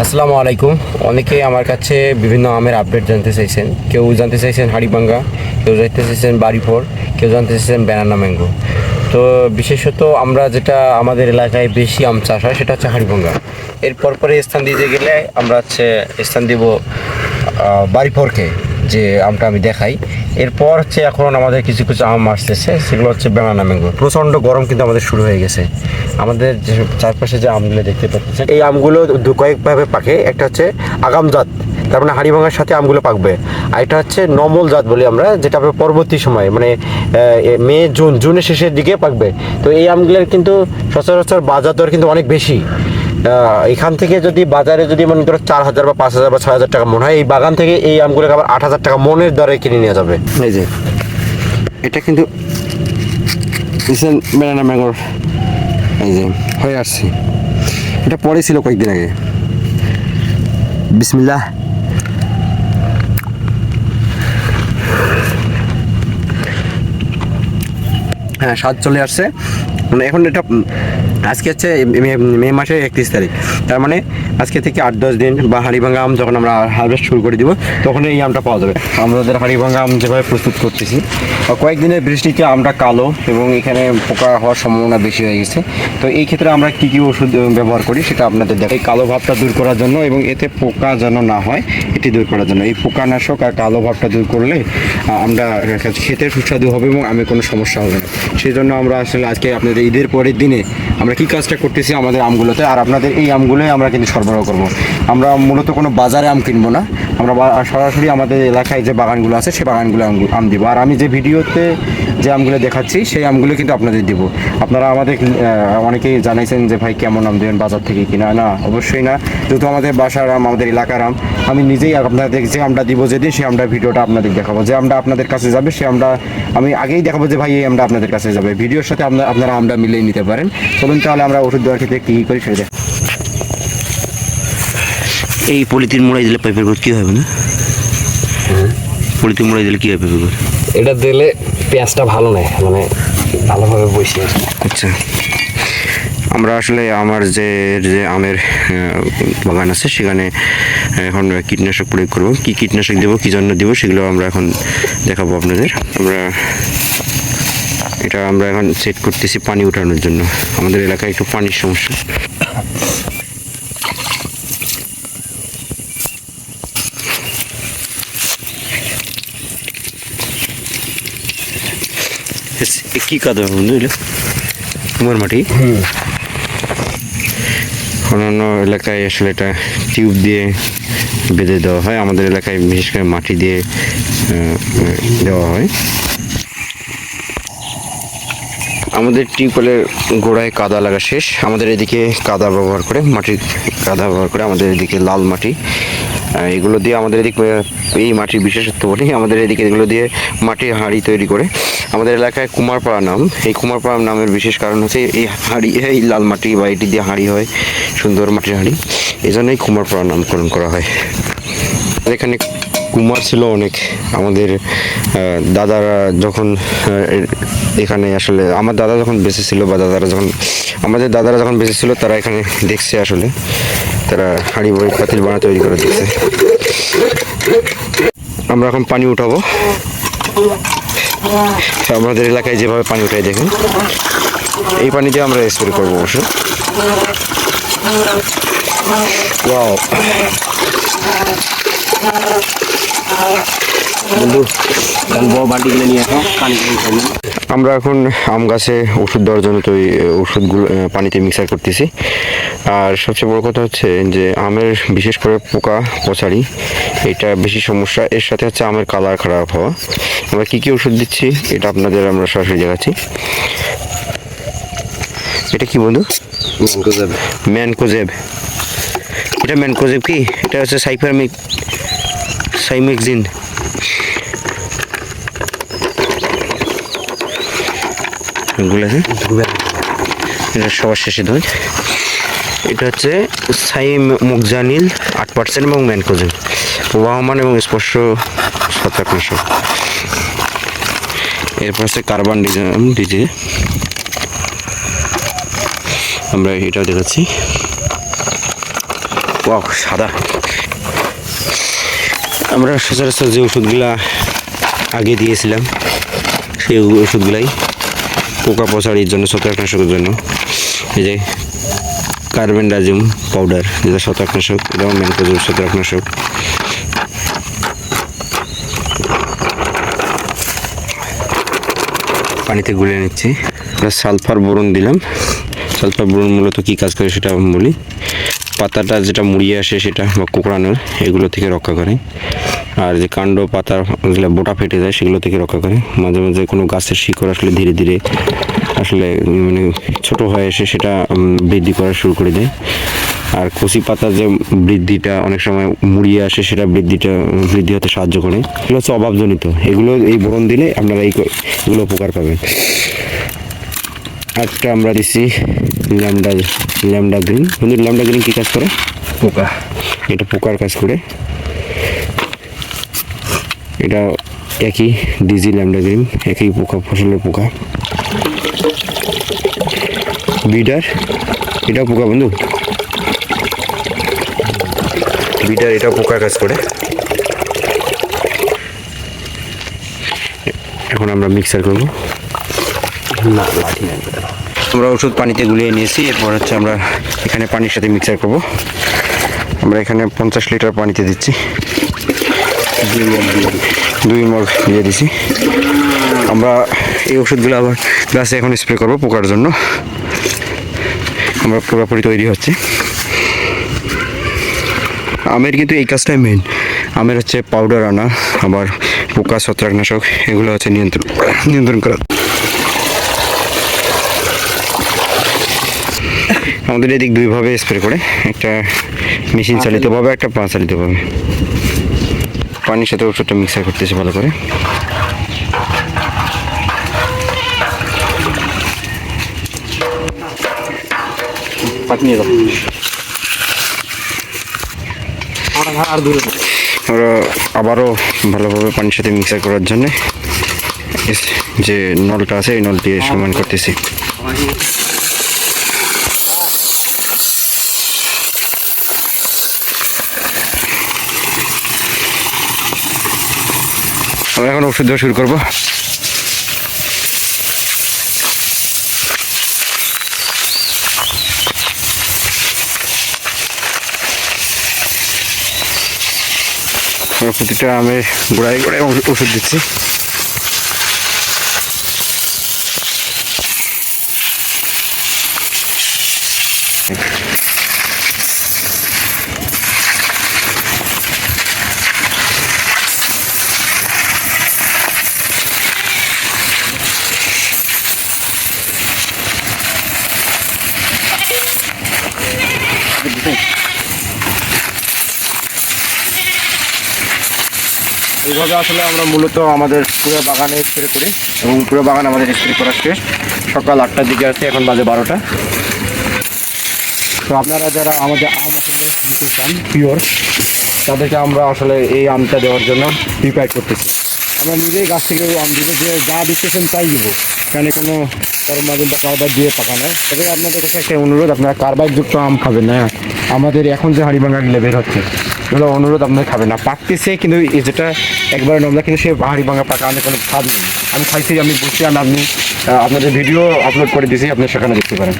আসসালামু আলাইকুম। অনেকেই আমার কাছে বিভিন্ন আমের আপডেট জানতে চাইছেন। কেউ জানতে চাইছেন হাড়িভাঙ্গা, কেউ জানতে চাইছেন বাড়িফোর, কেউ জানতে চাইছেন ব্যানানা ম্যাঙ্গো। তো বিশেষত আমরা যেটা আমাদের এলাকায় বেশি আম চাষ হয় সেটা হচ্ছে হাড়িভাঙ্গা। এরপর পরে স্থান দিতে গেলে আমরা স্থান দিব বাড়িফোরকে, যে আমটা আমি দেখাই। এরপর এখন আমাদের কিছু কিছু আম আসতেছে, সেগুলো হচ্ছে ব্যানানা ম্যাঙ্গো। প্রচণ্ড গরম কিন্তু আমাদের শুরু হয়ে গেছে। আমাদের যে চারপাশে যে আমগুলো দেখতে পাচ্ছেন, এই আমগুলো কয়েকভাবে পাকে। একটা হচ্ছে আগাম জাত, তার মানে হাড়িভাঙ্গার সাথে আমগুলো পাকবে। আর এটা হচ্ছে নমল জাত বলি আমরা, যেটা পরবর্তী সময় মানে মে জুনের শেষের দিকে পাকবে। তো এই আমগুলোর কিন্তু সচরাচর বাজার দর কিন্তু অনেক বেশি। এখান থেকে যদি বাজারে যদি মনে করো 4,000 বা 5,000 বা 6,000 টাকা মন হয়, এই বাগান থেকে এই আমগুলোকে আবার 8,000 টাকা মনের দরে কিনে নেওয়া যাবে। এই যে এটা কিন্তু ব্যানানা ম্যাঙ্গোর এই যে হয়ে আসছে। এটা পরে ছিল কয়েকদিন আগে। বিসমিল্লাহ। হ্যাঁ, স্বাদ চলে আসছে। মানে এখন এটা আজকে হচ্ছে মে মাসের 31 তারিখ, তার মানে আজকে থেকে 8-10 দিন বা হাড়িভাঙ্গা আম যখন আমরা হারভেস্ট শুরু করে দিব, তখন এই আমটা পাওয়া যাবে। আমাদের হাড়িভাঙ্গা আম যেভাবে প্রস্তুত করতেছি, কয়েকদিনের বৃষ্টিতে আমটা কালো এবং এখানে পোকা হওয়ার সম্ভাবনা বেশি হয়ে গেছে। তো এই ক্ষেত্রে আমরা কী কী ওষুধ ব্যবহার করি সেটা আপনাদের দেখাই। কালো ভাবটা দূর করার জন্য এবং এতে পোকা যেন না হয় এটি দূর করার জন্য, এই পোকানাশক আর কালো ভাবটা দূর করলে আমরা খেতে সুস্বাদু হবে এবং আমি কোনো সমস্যা হবে না। সেই জন্য আমরা আসলে আজকে আপনাদের ঈদের পরের দিনে আমরা কী কাজটা করতেছি আমাদের আমগুলোতে, আর আপনাদের এই আমগুলোই আমরা কিন্তু সরবরাহ করব। আমরা মূলত কোনো বাজারে আম কিনবো না, আমরা সরাসরি আমাদের এলাকায় যে বাগানগুলো আছে সেই বাগানগুলো আম দিব। আর আমি যে ভিডিওতে যে আমগুলো দেখাচ্ছি সেই আমগুলো কিন্তু আপনাদের দিব। আপনারা আমাদের অনেকেই জানাইছেন যে ভাই কেমন আম দেবেন, বাজার থেকে কিনা? না, অবশ্যই না। যেহেতু আমাদের বাসার আম, আমাদের এলাকার আম, আমি নিজেই আপনাদের যে আমটা দিব যেদিন, সেই আমটা ভিডিওটা আপনাদের দেখাবো। যে আমটা আপনাদের কাছে যাবে সে আমটা আমি আগেই দেখাবো যে ভাই এই আমটা আপনাদের কাছে যাবে। ভিডিওর সাথে আপনারা আমটা মিলিয়ে নিতে পারেন। চলুন তাহলে আমরা ওষুধ দেওয়ার ক্ষেত্রে কী করি সেটা। এই পলিথিন মোড়াই দিলে পাইপের কী হবে না? পলিথিন মোড়াই দিলে কী হয় পাইপের? এটা দিলে পেঁয়াজটা ভালো নেয়, মানে ভালোভাবে বসে। আচ্ছা, আমরা আসলে আমার যে আমের বাগান আছে সেখানে এখন কীটনাশক প্রয়োগ করব। কী কীটনাশক দেবো, কী জন্য দেবো, সেগুলো আমরা এখন দেখাবো আপনাদের। আমরা এখন সেট করতেছি পানি ওঠানোর জন্য। আমাদের এলাকায় একটু পানির সমস্যা। কি কাদা বন্ধু, এগুলো কুমার মাটি। অন্যান্য এলাকায় আসলে এটা টিউব দিয়ে বেঁধে দেওয়া হয়, আমাদের এলাকায় বিশেষ করে মাটি দিয়ে দেওয়া হয়। আমাদের টিউবওয়েলের গোড়ায় কাদা লাগা শেষ। আমাদের এদিকে কাদা ব্যবহার করে, মাটির কাদা ব্যবহার করে, আমাদের এদিকে লাল মাটি, এগুলো দিয়ে আমাদের এদিকে এই মাটির বিশেষত্ব বলি, আমাদের এদিকে এগুলো দিয়ে মাটির হাঁড়ি তৈরি করে। আমাদের এলাকায় কুমারপাড়া নাম। এই কুমারপাড়া নামের বিশেষ কারণ হচ্ছে এই হাঁড়ি, এই লাল মাটি বা এটি দিয়ে হাঁড়ি হয়, সুন্দর মাটির হাঁড়ি, এই জন্যই কুমারপাড়া নামকরণ করা হয়। এখানে কুমার ছিল অনেক। আমাদের দাদারা যখন এখানে আসলে আমার দাদা যখন বেঁচে ছিল, বা আমাদের দাদারা যখন বেঁচে ছিল, তারা এখানে দেখছে আসলে, তারা হাঁড়ি বই পাতিল বানা তৈরি করে দিচ্ছে। আমরা এখন পানি উঠাবো। আমাদের এলাকায় যেভাবে পানি উঠাই দেখেন, এই পানি দিয়ে আমরা স্প্রে করবো অবশ্য। আমরা এখন আম গাছে ওষুধ দেওয়ার জন্য তো ওষুধগুলো পানিতে মিক্সার করতেছি। আর সবচেয়ে বড় কথা হচ্ছে যে আমের বিশেষ করে পোকা পচারি, এটা বেশি সমস্যা। এর সাথে হচ্ছে আমের কালার খারাপ হওয়া। আমরা কী কী ওষুধ দিচ্ছি এটা আপনাদের আমরা সরাসরি দেখাচ্ছি। এটা কি বন্ধু? ম্যানকোজেব। এটা ম্যানকোজেব কি? এটা হচ্ছে সাইমেক্সিন। এটা সবার শেষে ধর। এটা হচ্ছে সাইমোক্সানিল 8% এবং ম্যানকোজেব প্রবাহমান এবং স্পর্শ ছত্রাকনাশক। এরপর হচ্ছে কার্বন ডিজে, আমরা এটাও দেখাচ্ছি। ওয়াও সাদা। আমরা সচরাচর যে ওষুধগুলা আগে দিয়েছিলাম সেই ওষুধগুলাই পোকা পচাড়ির জন্য, ছত্রাকনাশকের জন্য, এই যে কার্বেন্ডাজিম পাউডার যেটা ছত্রাকনাশক, এটাও ম্যানকোজেব ছত্রাকনাশক। পানিতে গুলে নিচ্ছি। আমরা সালফার বোরন দিলাম। সালফার বোরন মূলত কী কাজ করে সেটা বলি। পাতাটা যেটা মুড়িয়ে আসে সেটা বা কোঁকড়ানোর এগুলো থেকে রক্ষা করে, আর যে কাণ্ড পাতার যেগুলো বোটা ফেটে যায় সেগুলো থেকে রক্ষা করে। মাঝে মাঝে কোনো গাছের শিকড় আসলে ধীরে ধীরে আসলে মানে ছোটো হয়ে এসে সেটা বৃদ্ধি করা শুরু করে দেয়। আর কচি পাতার যে বৃদ্ধিটা অনেক সময় মুড়িয়ে আসে সেটা বৃদ্ধি হতে সাহায্য করে। এগুলো হচ্ছে অভাবজনিত, এগুলো এই বোরন দিলে আপনারা এগুলো উপকার পাবেন। আরেকটা আমরা দিচ্ছি ল্যামডা গ্রিন। কিন্তু ল্যামডা গ্রিন কী কাজ করে? পোকা। এটা পোকার কাজ করে। এটা একই ডিজি ল্যামডা গ্রিন, একই পোকা, ফসলের পোকা। বিডার, এটাও পোকা বন্ধু। বিডার এটাও পোকার কাজ করে। এখন আমরা মিক্সার করব। না লাঠি নেই। আমরা ওষুধ পানিতে গুলিয়ে নিয়েছি। এরপর হচ্ছে আমরা এখানে পানির সাথে মিক্সার করব। আমরা এখানে 50 লিটার পানিতে দিচ্ছি, 2 মগ দিয়ে দিছি। আমরা এই ওষুধগুলো আবার গাছে এখন স্প্রে করব পোকার জন্য। আমরা পুরোপুরি তৈরি হচ্ছে। আমের কিন্তু এই কাজটাই মেন। আমের হচ্ছে পাউডার আনা, আবার পোকা ছত্রাকনাশক এগুলো হচ্ছে নিয়ন্ত্রণ করা। আমাদের এদিক দুইভাবে স্প্রে করে, একটা মেশিন চালিতভাবে, একটা পা চালিতভাবে। পানির সাথে ওষুধটা মিক্সার করতেছে ভালো করে। আমরা আবারও ভালোভাবে পানির সাথে মিক্সার করার জন্য যে নলটা আছে এই নল দিয়ে সমান করতেছি। আমরা এখন ওষুধ দেওয়া শুরু করবো। আমরা প্রতিটা আমের গোড়ায় গোড়ায় ওষুধ দিচ্ছি। এইভাবে আসলে আমরা মূলত আমাদের পুরো বাগানে স্প্রে করি, এবং পুরো বাগান আমাদের স্প্রে করা শেষ সকাল 8টার দিকে আসছে, এখন বাজে 12টা। তো আপনারা যারা আমাদের আম আসলে নিতে চান পিওর, তাদেরকে আমরা আসলে এই আমটা দেওয়ার জন্য প্রিপেয়ার করতেছি। আমরা নিজেই গাছ থেকে আম দিব, যে যা দিচ্ছেন তাই দিব, এখানে কোনো ফরমালিন বা কার্বাইড দিয়ে পাকানো। তবে আপনাদের কাছে একটা অনুরোধ, আপনারা কার্বাইডযুক্ত আম খাবেন না। আমাদের এখন যে হাড়িভাঙা লেভেল হচ্ছে এগুলো অনুরোধ আপনারা খাবেন না। পাকতেছে কিন্তু যেটা একবার নমলা, কিন্তু সে হাড়িভাঙা পাকা আমি কোনো স্বাদ নেই। আমি খাইছি, আমি বুঝছি, আর আপনি আপনাদের ভিডিও আপলোড করে দিয়েছি, আপনি সেখানে দেখতে পারেন।